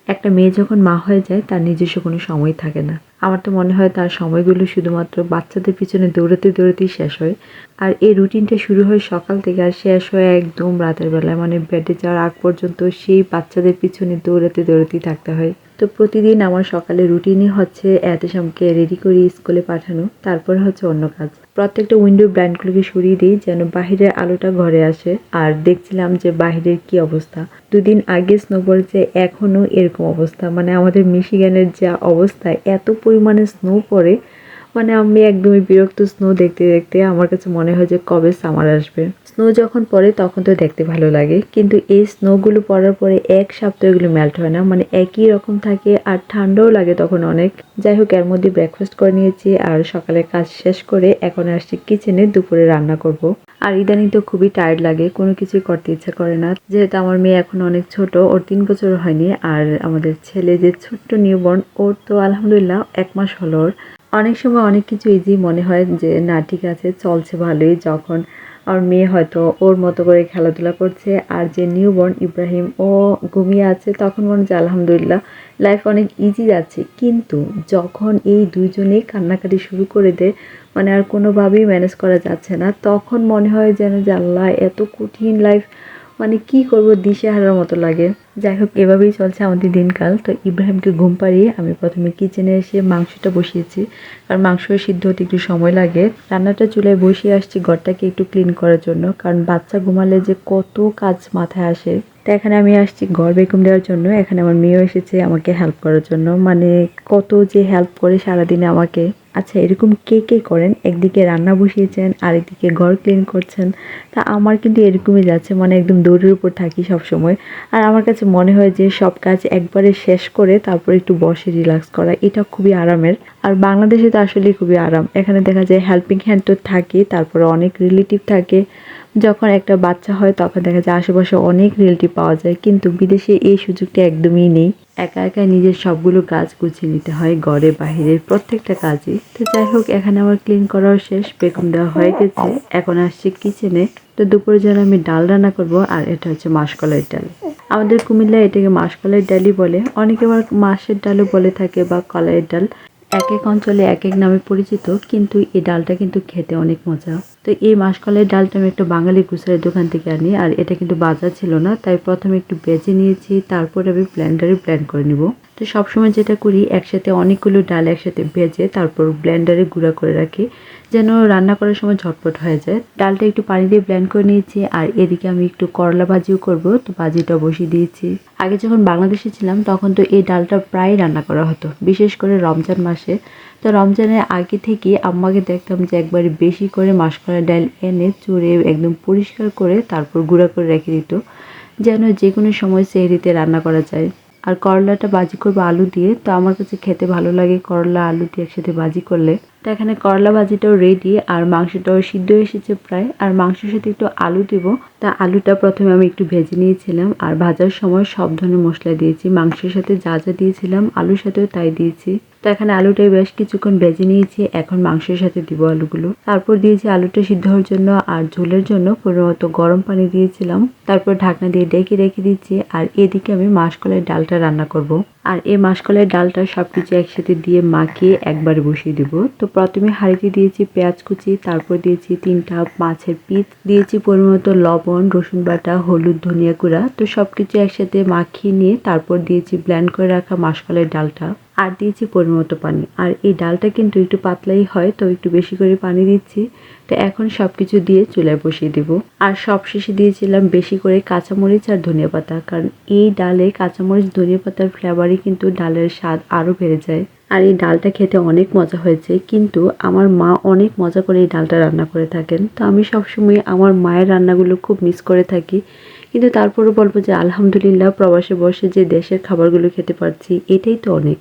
একটা মেয়ে যখন মা হয়ে যায় তার নিজস্ব কোনো সময় থাকে না। আমার তো মনে হয় তার সময়গুলো শুধুমাত্র বাচ্চাদের পিছনে দৌড়াতে দৌড়াতেই শেষ হয়। আর এই রুটিনটা শুরু হয় সকাল থেকে আর শেষ হয় একদম রাতের বেলায়, মানে বেডে যাওয়ার আগ পর্যন্ত সেই বাচ্চাদের পিছনে দৌড়াতে দৌড়াতেই থাকতে হয়। তো প্রতিদিন আমার সকালে রুটিনই হচ্ছে এতেশামকে রেডি করে স্কুলে পাঠানো, তারপর হচ্ছে অন্য কাজ। প্রত্যেকটা উইন্ডো ব্লাইন্ডগুলোকে সরিয়ে দিই যেন বাহিরের আলোটা ঘরে আসে। আর দেখছিলাম যে বাহিরের কি অবস্থা। দুদিন আগে স্নো পড়েছে, এখনও এরকম অবস্থা। মানে আমাদের মিশিগানের যা অবস্থা, এত পরিমাণে স্নো পড়ে, মানে আমি একদমই বিরক্ত। স্নো দেখতে দেখতে আমার কাছে মনে হয় যে কবে সামার আসবে। স্নো যখন পড়ে তখন তো দেখতে ভালো লাগে, কিন্তু এই স্নোগুলো পড়ার পরে এক সপ্তাহ এগুলো মেল্ট হয় না, মানে একই রকম থাকে আর ঠান্ডাও লাগে তখন অনেক। যাই হোক, এর মধ্যে ব্রেকফাস্ট করে নিয়েছি আর সকালে কাজ শেষ করে এখন আসছি কিচেনে দুপুরে রান্না করব। আর ইদানিং তো খুবই টায়ার্ড লাগে, কোনো কিছুই করতে ইচ্ছা করে না, যেহেতু আমার মেয়ে এখন অনেক ছোট, ওর 3 বছর হয়নি। আর আমাদের ছেলে যে ছোট্ট নিউবর্ন, ওর তো আলহামদুলিল্লাহ 1 মাস হলো। অনেক সময় অনেক কিছু ইজি মনে হয় যে না ঠিক আছে চলছে ভালোই, যখন আমার মেয়ে হয়তো ওর মতো করে খেলাধুলা করছে আর যে নিউবর্ন ইব্রাহিম ও ঘুমিয়ে আছে, তখন মনে হচ্ছে আলহামদুলিল্লাহ লাইফ অনেক ইজি যাচ্ছে। কিন্তু যখন এই দুইজনেই কান্নাকাটি শুরু করে দেয়, মানে আর কোনোভাবেই ম্যানেজ করা যাচ্ছে না, তখন মনে হয় যেন যে আল্লাহ এত কঠিন লাইফ, মানে কি করব, দিশেহারার মতো লাগে। যাই হোক, এভাবেই চলছে আমাদের দিনকাল। তো ইব্রাহিমকে ঘুম পাড়িয়ে আমি প্রথমে কিচেনে এসে মাংসটা বসিয়েছি, কারণ মাংস সিদ্ধ হতে একটু সময় লাগে। রান্নাটা চুলায় বসিয়ে আসছি ঘরটাকে একটু ক্লিন করার জন্য, কারণ বাচ্চা ঘুমালে যে কত কাজ মাথায় আসে। তো এখানে আমি আসছি ঘর ভ্যাকুম দেওয়ার জন্য, এখানে আমার মেয়েও এসেছে আমাকে হেল্প করার জন্য, মানে কত যে হেল্প করে সারাদিনে আমাকে। আচ্ছা, এরকম কে কে করেন? একদিকে রান্না বসিয়েছেন আর একদিকে ঘর ক্লিন করছেন। তা আমার কিন্তু এরকমই যাচ্ছে, মানে একদম দৌড়ের উপর থাকি সব সময়। আর আমার কাছে মনে হয় যে সব কাজ একবারে শেষ করে তারপর একটু বসে রিল্যাক্স করা, এটা খুবই আরামের। আর বাংলাদেশে তো আসলেই খুবই আরাম। এখানে দেখা যায় হেল্পিং হ্যান্ড তো থাকে, তারপরে অনেক রিলেটিভ থাকে। যখন একটা বাচ্চা হয় তখন দেখা যায় আশেপাশে অনেক রিলেটিভ পাওয়া যায়, কিন্তু বিদেশে এই সুযোগটা একদমই নেই। একা একা নিজের সবগুলো কাজ গুছিয়ে নিতে হয়, ঘরে বাহিরের প্রত্যেকটা কাজই। তো যাই হোক, এখানে আমার ক্লিন করাও শেষ, বেগুন দেওয়া হয়ে গেছে, এখন আসছি কিচেনে। তো দুপুরের জন্য আমি ডাল রান্না করব, আর এটা হচ্ছে মাসকলাইয়ের ডাল। আমাদের কুমিল্লায় এটাকে মাসকলাইয়ের ডালই বলে, অনেকে আবার মাছের ডালও বলে থাকে বা কলাইয়ের ডাল। এক এক অঞ্চলে এক এক নামে পরিচিত, কিন্তু এই ডালটা কিন্তু খেতে অনেক মজা। তো এই মাসকলাইয়ের ডালটা আমি একটা বাঙালি গ্রোসারির দোকান থেকে আনি, আর এটা কিন্তু বাজার ছিল না, তাই প্রথমে একটু বেজে নিয়েছি, তারপর আমি ব্লেন্ডারে ব্লেন্ড করে নিব। তো সবসময় যেটা করি, একসাথে অনেকগুলো ডাল একসাথে ভেজে তারপর ব্লেন্ডারে গুঁড়া করে রাখি, যেন রান্না করার সময় ঝটপট হয়ে যায়। ডালটা একটু পানি দিয়ে ব্লেন্ড করে নিয়েছি, আর এদিকে আমি একটু করলা ভাজিও করব, তো ভাজিটা বসিয়ে দিয়েছি। আগে যখন বাংলাদেশে ছিলাম তখন তো এই ডালটা প্রায় রান্না করা হতো, বিশেষ করে রমজান মাসে। তো রমজানের আগে থেকে আম্মাকে দেখতাম যে একবারে বেশি করে মাসকলাইয়ের ডাল এনে চুড়ে একদম পরিষ্কার করে তারপর গুঁড়া করে রেখে দিত, যেন যে কোনো সময় সেহরিতে রান্না করা যায়। আর করলাটা ভাজি করবো আলু দিয়ে, তো আমার কাছে খেতে ভালো লাগে করলা আলু দিয়ে একসাথে ভাজি করলে। তো এখানে করলা ভাজিটাও রেডি, আর মাংসটাও সিদ্ধ এসেছে প্রায়, আর মাংসের সাথে একটু আলু দিব। তা আলুটা প্রথমে আমি একটু ভেজে নিয়েছিলাম, আর ভাজার সময় সব ধরনের মশলা দিয়েছি, মাংসের সাথে যা যা দিয়েছিলাম আলুর সাথেও তাই দিয়েছি। তো এখানে আলুটাই বেশ কিছুক্ষণ ভেজে নিয়েছি, এখন মাংসের সাথে দিব আলুগুলো। তারপর দিয়েছি আলুটা সিদ্ধ হওয়ার জন্য, আর ঝোলের জন্য পরিমতো গরম পানি দিয়েছিলাম, তারপর ঢাকনা দিয়ে ডেকে রেখে দিচ্ছি। আর এদিকে আমি মাসকলাইয়ের ডালটা রান্না করব। আর এই মাসকলাইয়ের ডালটা সবকিছু একসাথে দিয়ে মাখিয়ে একবারে বসিয়ে দিব। তো প্রথমে হাঁড়িতে দিয়েছি পেঁয়াজ কুচি, তারপর দিয়েছি 3টা মাছের পিস, দিয়েছি পরিমতো লবণ, রসুন বাটা, হলুদ, ধনিয়া গুঁড়া। তো সবকিছু একসাথে মাখিয়ে নিয়ে তারপর দিয়েছি ব্লেন্ড করে রাখা মাসকলাইয়ের ডালটা, আর দিয়েছি পরিমতো পানি। আর এই ডালটা কিন্তু একটু পাতলাই হয়, তো একটু বেশি করে পানি দিচ্ছি। তো এখন সবকিছু দিয়ে চুলায় বসিয়ে দিব। আর সবশেষে দিয়েছিলাম বেশি করে কাঁচামরিচ আর ধনিয়া পাতা, কারণ এই ডালে কাঁচামরিচ ধনিয়া পাতার ফ্লেভারই কিন্তু ডালের স্বাদ আরও বেড়ে যায়। আর এই ডালটা খেতে অনেক মজা হয়েছে, কিন্তু আমার মা অনেক মজা করে এই ডালটা রান্না করে থাকেন। তো আমি সবসময় আমার মায়ের রান্নাগুলো খুব মিস করে থাকি, কিন্তু তারপরও বলবো যে আলহামদুলিল্লাহ প্রবাসে বসে যে দেশের খাবারগুলো খেতে পারছি, এটাই তো অনেক।